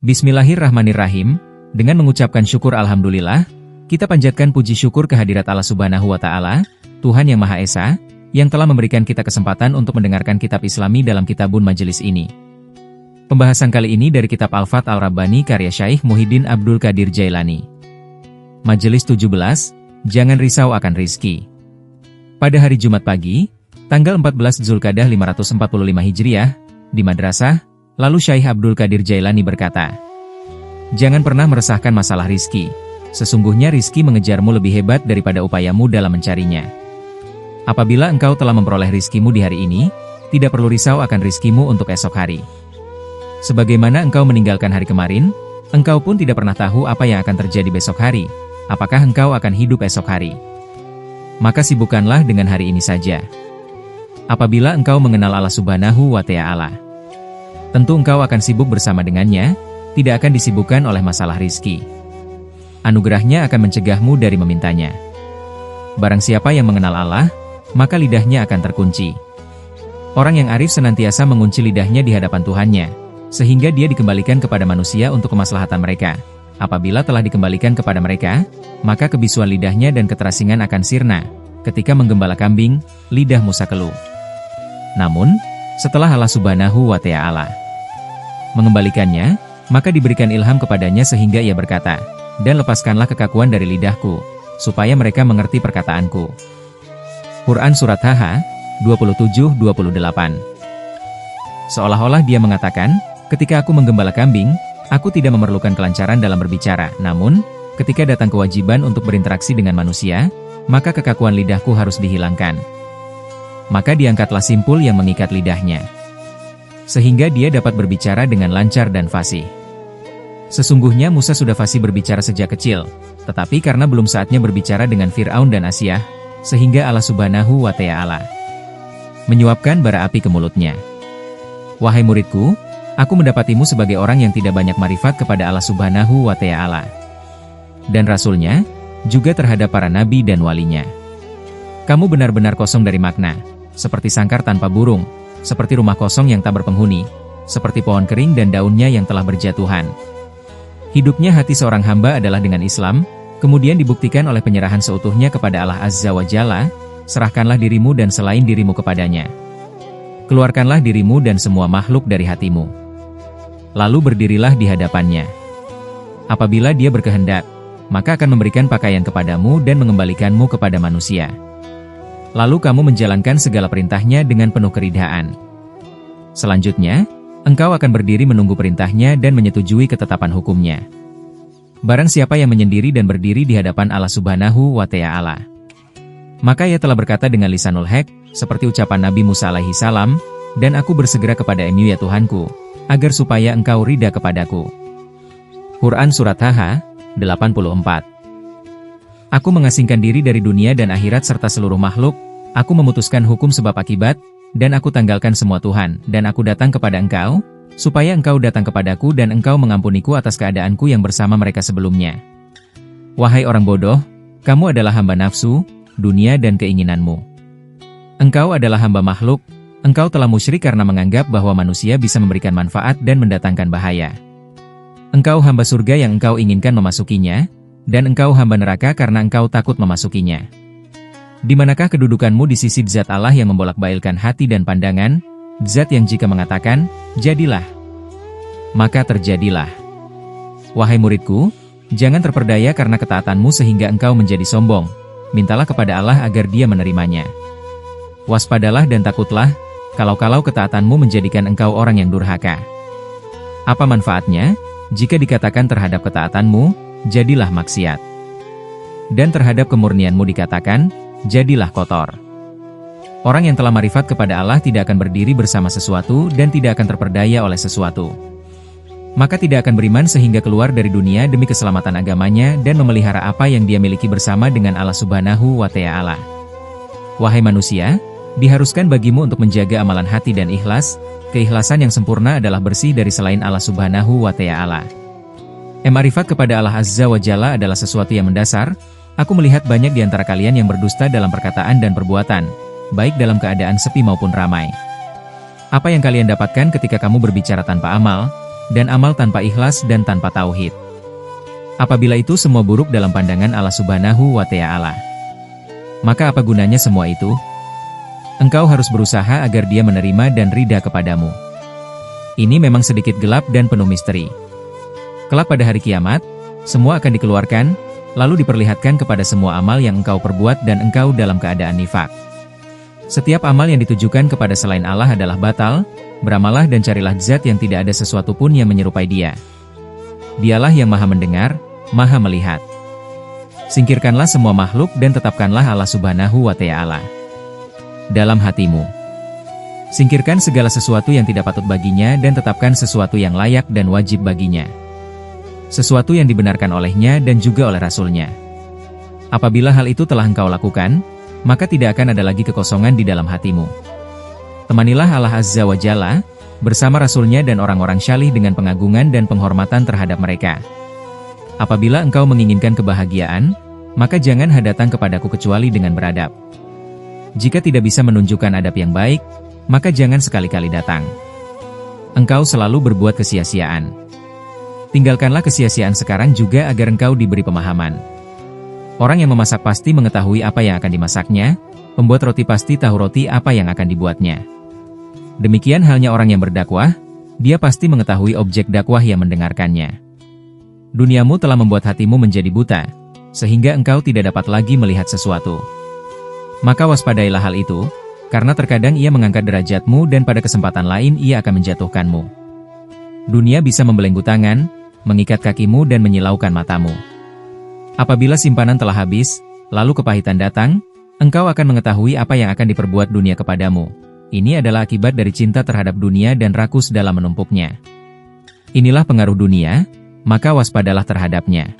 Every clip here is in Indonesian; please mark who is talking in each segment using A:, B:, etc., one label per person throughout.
A: Bismillahirrahmanirrahim. Dengan mengucapkan syukur alhamdulillah, kita panjatkan puji syukur kehadirat Allah Subhanahu wa Ta'ala, Tuhan yang Maha Esa, yang telah memberikan kita kesempatan untuk mendengarkan kitab Islami dalam kitabun majelis ini. Pembahasan kali ini dari kitab Al-Fath Al-Rabbani karya Syaikh Muhyiddin Abdul Qadir Jailani. Majelis 17, Jangan Risau Akan Rizki. Pada hari Jumat pagi, tanggal 14 Zulkadah 545 Hijriah, di madrasah, lalu Syaikh Abdul Qadir Jailani berkata, "Jangan pernah meresahkan masalah rizki. Sesungguhnya rizki mengejarmu lebih hebat daripada upayamu dalam mencarinya. Apabila engkau telah memperoleh rizkimu di hari ini, tidak perlu risau akan rizkimu untuk esok hari. Sebagaimana engkau meninggalkan hari kemarin, engkau pun tidak pernah tahu apa yang akan terjadi besok hari. Apakah engkau akan hidup esok hari? Maka sibukkanlah dengan hari ini saja. Apabila engkau mengenal Allah Subhanahu wa Ta'ala, tentu engkau akan sibuk bersama dengannya, tidak akan disibukkan oleh masalah rizki. Anugerahnya akan mencegahmu dari memintanya. Barang siapa yang mengenal Allah, maka lidahnya akan terkunci. Orang yang arif senantiasa mengunci lidahnya di hadapan Tuhannya, sehingga dia dikembalikan kepada manusia untuk kemaslahatan mereka. Apabila telah dikembalikan kepada mereka, maka kebisuan lidahnya dan keterasingan akan sirna. Ketika menggembala kambing, lidah Musa keluh. Namun, setelah Allah Subhanahu wa Ta'ala mengembalikannya, maka diberikan ilham kepadanya sehingga ia berkata, "Dan lepaskanlah kekakuan dari lidahku, supaya mereka mengerti perkataanku." Quran Surat Taha, 27-28. Seolah-olah dia mengatakan, ketika aku menggembala kambing, aku tidak memerlukan kelancaran dalam berbicara, namun, ketika datang kewajiban untuk berinteraksi dengan manusia, maka kekakuan lidahku harus dihilangkan. Maka diangkatlah simpul yang mengikat lidahnya, sehingga dia dapat berbicara dengan lancar dan fasih. Sesungguhnya Musa sudah fasih berbicara sejak kecil, tetapi karena belum saatnya berbicara dengan Fir'aun dan Asyah, sehingga Allah Subhanahu wa Ta'ala menyuapkan bara api ke mulutnya. Wahai muridku, aku mendapatimu sebagai orang yang tidak banyak marifat kepada Allah Subhanahu wa Ta'ala dan Rasul-Nya, juga terhadap para nabi dan walinya. Kamu benar-benar kosong dari makna, seperti sangkar tanpa burung, seperti rumah kosong yang tak berpenghuni, seperti pohon kering dan daunnya yang telah berjatuhan. Hidupnya hati seorang hamba adalah dengan Islam, kemudian dibuktikan oleh penyerahan seutuhnya kepada Allah Azza wa Jalla. Serahkanlah dirimu dan selain dirimu kepadanya. Keluarkanlah dirimu dan semua makhluk dari hatimu. Lalu berdirilah di hadapannya. Apabila dia berkehendak, maka akan memberikan pakaian kepadamu dan mengembalikanmu kepada manusia. Lalu kamu menjalankan segala perintahnya dengan penuh keridhaan. Selanjutnya, engkau akan berdiri menunggu perintahnya dan menyetujui ketetapan hukumnya. Barang siapa yang menyendiri dan berdiri di hadapan Allah Subhanahu wa Ta'ala, maka ia telah berkata dengan lisanul haq, seperti ucapan Nabi Musa alaihi salam, "Dan aku bersegera kepada-Mu ya Tuhanku, agar supaya engkau ridha kepadaku." Quran Surat Taha, 84. Aku mengasingkan diri dari dunia dan akhirat serta seluruh makhluk, aku memutuskan hukum sebab akibat, dan aku tanggalkan semua Tuhan, dan aku datang kepada engkau, supaya engkau datang kepadaku dan engkau mengampuniku atas keadaanku yang bersama mereka sebelumnya. Wahai orang bodoh, kamu adalah hamba nafsu, dunia dan keinginanmu. Engkau adalah hamba makhluk, engkau telah musyrik karena menganggap bahwa manusia bisa memberikan manfaat dan mendatangkan bahaya. Engkau hamba surga yang engkau inginkan memasukinya, dan engkau hamba neraka karena engkau takut memasukinya. Di manakah kedudukanmu di sisi zat Allah yang membolak-balikkan hati dan pandangan, zat yang jika mengatakan, "Jadilah," maka terjadilah. Wahai muridku, jangan terperdaya karena ketaatanmu sehingga engkau menjadi sombong. Mintalah kepada Allah agar Dia menerimanya. Waspadalah dan takutlah, kalau-kalau ketaatanmu menjadikan engkau orang yang durhaka. Apa manfaatnya, jika dikatakan terhadap ketaatanmu, jadilah maksiat, dan terhadap kemurnianmu dikatakan, jadilah kotor. Orang yang telah marifat kepada Allah tidak akan berdiri bersama sesuatu dan tidak akan terperdaya oleh sesuatu. Maka tidak akan beriman sehingga keluar dari dunia demi keselamatan agamanya dan memelihara apa yang dia miliki bersama dengan Allah Subhanahu wa Ta'ala. Wahai manusia, diharuskan bagimu untuk menjaga amalan hati dan ikhlas. Keikhlasan yang sempurna adalah bersih dari selain Allah Subhanahu wa Ta'ala. Ma'rifat kepada Allah Azza wa Jalla adalah sesuatu yang mendasar. Aku melihat banyak di antara kalian yang berdusta dalam perkataan dan perbuatan, baik dalam keadaan sepi maupun ramai. Apa yang kalian dapatkan ketika kamu berbicara tanpa amal? dan amal tanpa ikhlas dan tanpa tauhid. Apabila itu semua buruk dalam pandangan Allah Subhanahu wa Ta'ala, maka apa gunanya semua itu? Engkau harus berusaha agar Dia menerima dan ridha kepadamu. Ini memang sedikit gelap dan penuh misteri. Kelak pada hari kiamat, semua akan dikeluarkan, lalu diperlihatkan kepada semua amal yang engkau perbuat dan engkau dalam keadaan nifak. Setiap amal yang ditujukan kepada selain Allah adalah batal. Beramalah dan carilah zat yang tidak ada sesuatu pun yang menyerupai Dia. Dialah yang maha mendengar, maha melihat. Singkirkanlah semua makhluk dan tetapkanlah Allah Subhanahu wa Ta'ala dalam hatimu. Singkirkan segala sesuatu yang tidak patut baginya dan tetapkan sesuatu yang layak dan wajib baginya. Sesuatu yang dibenarkan olehnya dan juga oleh Rasul-Nya. Apabila hal itu telah engkau lakukan, maka tidak akan ada lagi kekosongan di dalam hatimu. Temanilah Allah Azza wa Jalla bersama Rasul-Nya dan orang-orang syalih dengan pengagungan dan penghormatan terhadap mereka. Apabila engkau menginginkan kebahagiaan, maka jangan datang kepadaku kecuali dengan beradab. Jika tidak bisa menunjukkan adab yang baik, maka jangan sekali-kali datang. Engkau selalu berbuat kesia-siaan. Tinggalkanlah kesia-siaan sekarang juga agar engkau diberi pemahaman. Orang yang memasak pasti mengetahui apa yang akan dimasaknya, pembuat roti pasti tahu roti apa yang akan dibuatnya. Demikian halnya orang yang berdakwah, dia pasti mengetahui objek dakwah yang mendengarkannya. Duniamu telah membuat hatimu menjadi buta, sehingga engkau tidak dapat lagi melihat sesuatu. Maka waspadailah hal itu, karena terkadang ia mengangkat derajatmu dan pada kesempatan lain ia akan menjatuhkanmu. Dunia bisa membelenggu tangan, mengikat kakimu dan menyilaukan matamu. Apabila simpanan telah habis, lalu kepahitan datang, engkau akan mengetahui apa yang akan diperbuat dunia kepadamu. Ini adalah akibat dari cinta terhadap dunia dan rakus dalam menumpuknya. Inilah pengaruh dunia, maka waspadalah terhadapnya.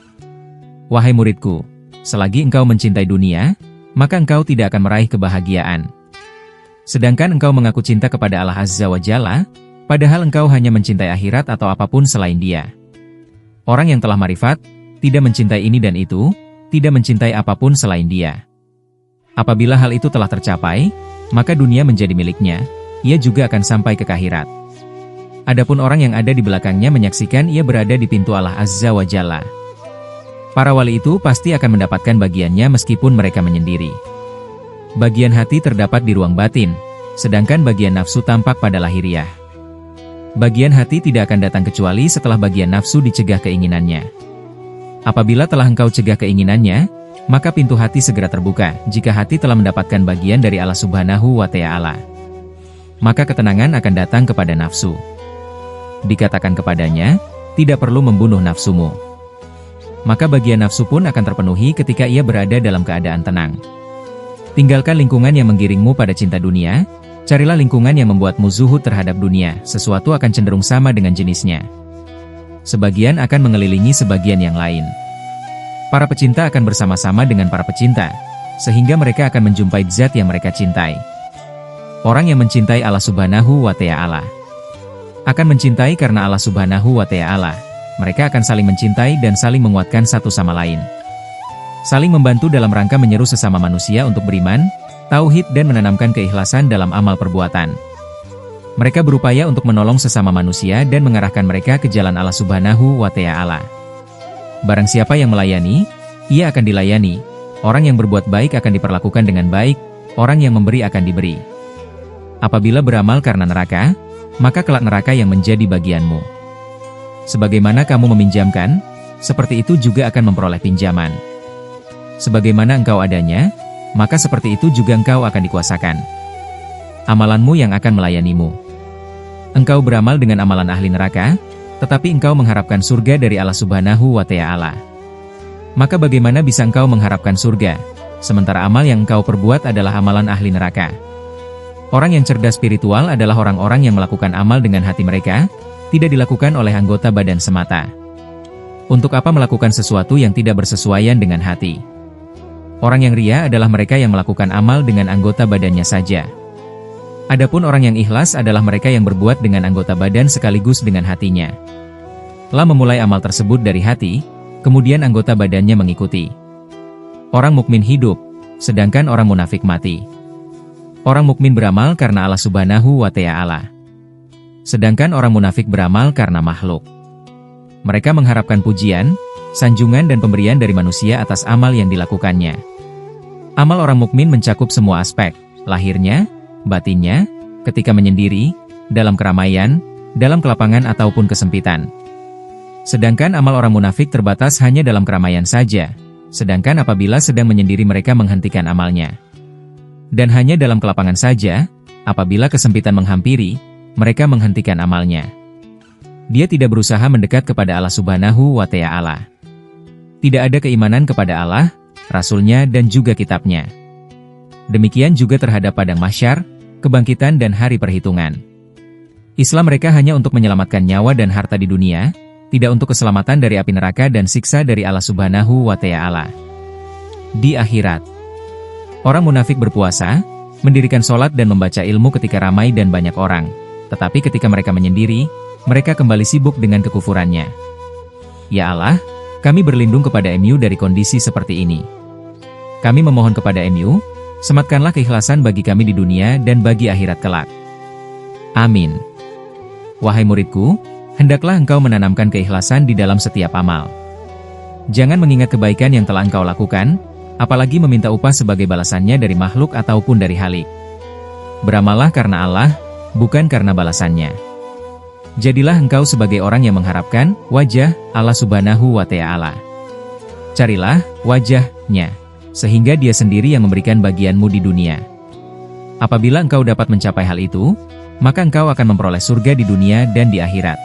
A: Wahai muridku, selagi engkau mencintai dunia, maka engkau tidak akan meraih kebahagiaan. Sedangkan engkau mengaku cinta kepada Allah Azza wa Jalla, padahal engkau hanya mencintai akhirat atau apapun selain Dia. Orang yang telah marifat, tidak mencintai ini dan itu, tidak mencintai apapun selain Dia. Apabila hal itu telah tercapai, maka dunia menjadi miliknya, ia juga akan sampai ke akhirat. Adapun orang yang ada di belakangnya menyaksikan ia berada di pintu Allah Azza wa Jalla. Para wali itu pasti akan mendapatkan bagiannya meskipun mereka menyendiri. Bagian hati terdapat di ruang batin, sedangkan bagian nafsu tampak pada lahiriah. Bagian hati tidak akan datang kecuali setelah bagian nafsu dicegah keinginannya. Apabila telah engkau cegah keinginannya, maka pintu hati segera terbuka. Jika hati telah mendapatkan bagian dari Allah Subhanahu wa Ta'ala, maka ketenangan akan datang kepada nafsu. Dikatakan kepadanya, tidak perlu membunuh nafsumu. Maka bagian nafsu pun akan terpenuhi ketika ia berada dalam keadaan tenang. Tinggalkan lingkungan yang menggiringmu pada cinta dunia, carilah lingkungan yang membuatmu zuhud terhadap dunia. Sesuatu akan cenderung sama dengan jenisnya. Sebagian akan mengelilingi sebagian yang lain. Para pecinta akan bersama-sama dengan para pecinta, sehingga mereka akan menjumpai zat yang mereka cintai. Orang yang mencintai Allah Subhanahu wa Ta'ala akan mencintai karena Allah Subhanahu wa Ta'ala. Mereka akan saling mencintai dan saling menguatkan satu sama lain. Saling membantu dalam rangka menyeru sesama manusia untuk beriman, tauhid dan menanamkan keikhlasan dalam amal perbuatan. Mereka berupaya untuk menolong sesama manusia dan mengarahkan mereka ke jalan Allah Subhanahu wa Ta'ala. Barang siapa yang melayani, ia akan dilayani. Orang yang berbuat baik akan diperlakukan dengan baik, orang yang memberi akan diberi. Apabila beramal karena neraka, maka kelak neraka yang menjadi bagianmu. Sebagaimana kamu meminjamkan, seperti itu juga akan memperoleh pinjaman. Sebagaimana engkau adanya, maka seperti itu juga engkau akan dikuasakan. Amalanmu yang akan melayanimu. Engkau beramal dengan amalan ahli neraka, tetapi engkau mengharapkan surga dari Allah Subhanahu wa Ta'ala. Maka bagaimana bisa engkau mengharapkan surga, sementara amal yang engkau perbuat adalah amalan ahli neraka? Orang yang cerdas spiritual adalah orang-orang yang melakukan amal dengan hati mereka, tidak dilakukan oleh anggota badan semata. Untuk apa melakukan sesuatu yang tidak bersesuaian dengan hati? Orang yang ria adalah mereka yang melakukan amal dengan anggota badannya saja. Adapun orang yang ikhlas adalah mereka yang berbuat dengan anggota badan sekaligus dengan hatinya. Lah memulai amal tersebut dari hati, kemudian anggota badannya mengikuti. Orang mukmin hidup, sedangkan orang munafik mati. Orang mukmin beramal karena Allah Subhanahu wa Ta'ala. Sedangkan orang munafik beramal karena makhluk. Mereka mengharapkan pujian, sanjungan dan pemberian dari manusia atas amal yang dilakukannya. Amal orang mukmin mencakup semua aspek, lahirnya, batinnya, ketika menyendiri, dalam keramaian, dalam kelapangan ataupun kesempitan. Sedangkan amal orang munafik terbatas hanya dalam keramaian saja, sedangkan apabila sedang menyendiri mereka menghentikan amalnya. Dan hanya dalam kelapangan saja, apabila kesempitan menghampiri, mereka menghentikan amalnya. Dia tidak berusaha mendekat kepada Allah Subhanahu wa Ta'ala. Tidak ada keimanan kepada Allah, Rasul-Nya dan juga kitabnya. Demikian juga terhadap padang mahsyar, kebangkitan dan hari perhitungan. Islam mereka hanya untuk menyelamatkan nyawa dan harta di dunia, tidak untuk keselamatan dari api neraka dan siksa dari Allah Subhanahu wa Ta'ala. Di akhirat, orang munafik berpuasa, mendirikan sholat dan membaca ilmu ketika ramai dan banyak orang. Tetapi ketika mereka menyendiri, mereka kembali sibuk dengan kekufurannya. Ya Allah, kami berlindung kepada MU dari kondisi seperti ini. Kami memohon kepada MU, sematkanlah keikhlasan bagi kami di dunia dan bagi akhirat kelak. Amin. Wahai muridku, hendaklah engkau menanamkan keikhlasan di dalam setiap amal. Jangan mengingat kebaikan yang telah engkau lakukan, apalagi meminta upah sebagai balasannya dari makhluk ataupun dari halik. Beramallah karena Allah, bukan karena balasannya. Jadilah engkau sebagai orang yang mengharapkan wajah Allah Subhanahu wa Ta'ala. Carilah wajah-Nya, sehingga Dia sendiri yang memberikan bagianmu di dunia. Apabila engkau dapat mencapai hal itu, maka engkau akan memperoleh surga di dunia dan di akhirat.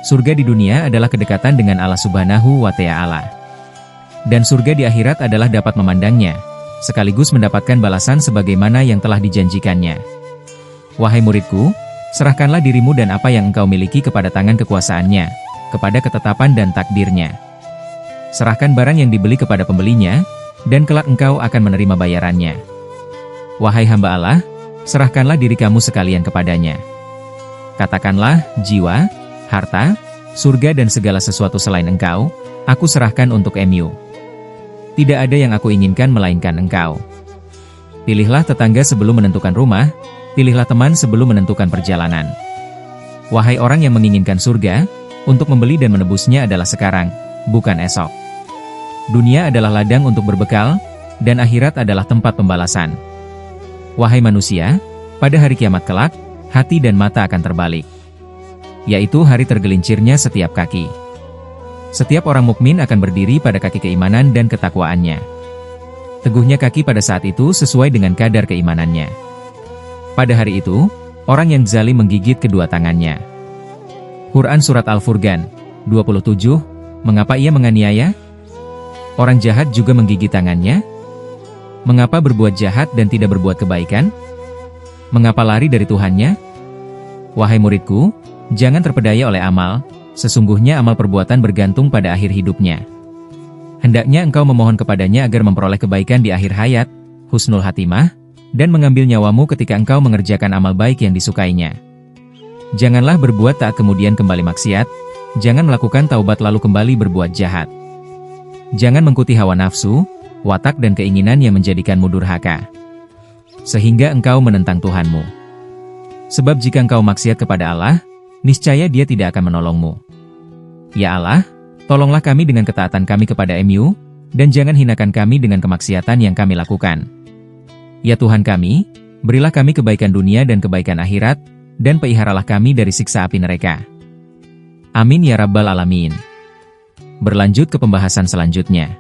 A: Surga di dunia adalah kedekatan dengan Allah Subhanahu wa Ta'ala. Dan surga di akhirat adalah dapat memandangnya, sekaligus mendapatkan balasan sebagaimana yang telah dijanjikannya. Wahai muridku, serahkanlah dirimu dan apa yang engkau miliki kepada tangan kekuasaannya, kepada ketetapan dan takdirnya. Serahkan barang yang dibeli kepada pembelinya, dan kelak engkau akan menerima bayarannya. Wahai hamba Allah, serahkanlah diri kamu sekalian kepadanya. Katakanlah, jiwa, harta, surga dan segala sesuatu selain engkau, aku serahkan untuk MU. Tidak ada yang aku inginkan melainkan engkau. Pilihlah tetangga sebelum menentukan rumah, pilihlah teman sebelum menentukan perjalanan. Wahai orang yang menginginkan surga, untuk membeli dan menebusnya adalah sekarang, bukan esok. Dunia adalah ladang untuk berbekal, dan akhirat adalah tempat pembalasan. Wahai manusia, pada hari kiamat kelak, hati dan mata akan terbalik. Yaitu hari tergelincirnya setiap kaki. Setiap orang mukmin akan berdiri pada kaki keimanan dan ketakwaannya. Teguhnya kaki pada saat itu sesuai dengan kadar keimanannya. Pada hari itu, orang yang zalim menggigit kedua tangannya. Quran Surat Al-Furqan, 27, mengapa ia menganiaya? Orang jahat juga menggigit tangannya? Mengapa berbuat jahat dan tidak berbuat kebaikan? Mengapa lari dari Tuhannya? Wahai muridku, jangan terpedaya oleh amal, sesungguhnya amal perbuatan bergantung pada akhir hidupnya. Hendaknya engkau memohon kepadanya agar memperoleh kebaikan di akhir hayat, husnul hatimah, dan mengambil nyawamu ketika engkau mengerjakan amal baik yang disukainya. Janganlah berbuat taat kemudian kembali maksiat, jangan melakukan taubat lalu kembali berbuat jahat. Jangan mengikuti hawa nafsu, watak dan keinginan yang menjadikanmu durhaka, sehingga engkau menentang Tuhanmu. Sebab jika engkau maksiat kepada Allah, niscaya Dia tidak akan menolongmu. Ya Allah, tolonglah kami dengan ketaatan kami kepada MU, dan jangan hinakan kami dengan kemaksiatan yang kami lakukan. Ya Tuhan kami, berilah kami kebaikan dunia dan kebaikan akhirat, dan peliharalah kami dari siksa api neraka. Amin ya Rabbal Alamin. Berlanjut ke pembahasan selanjutnya.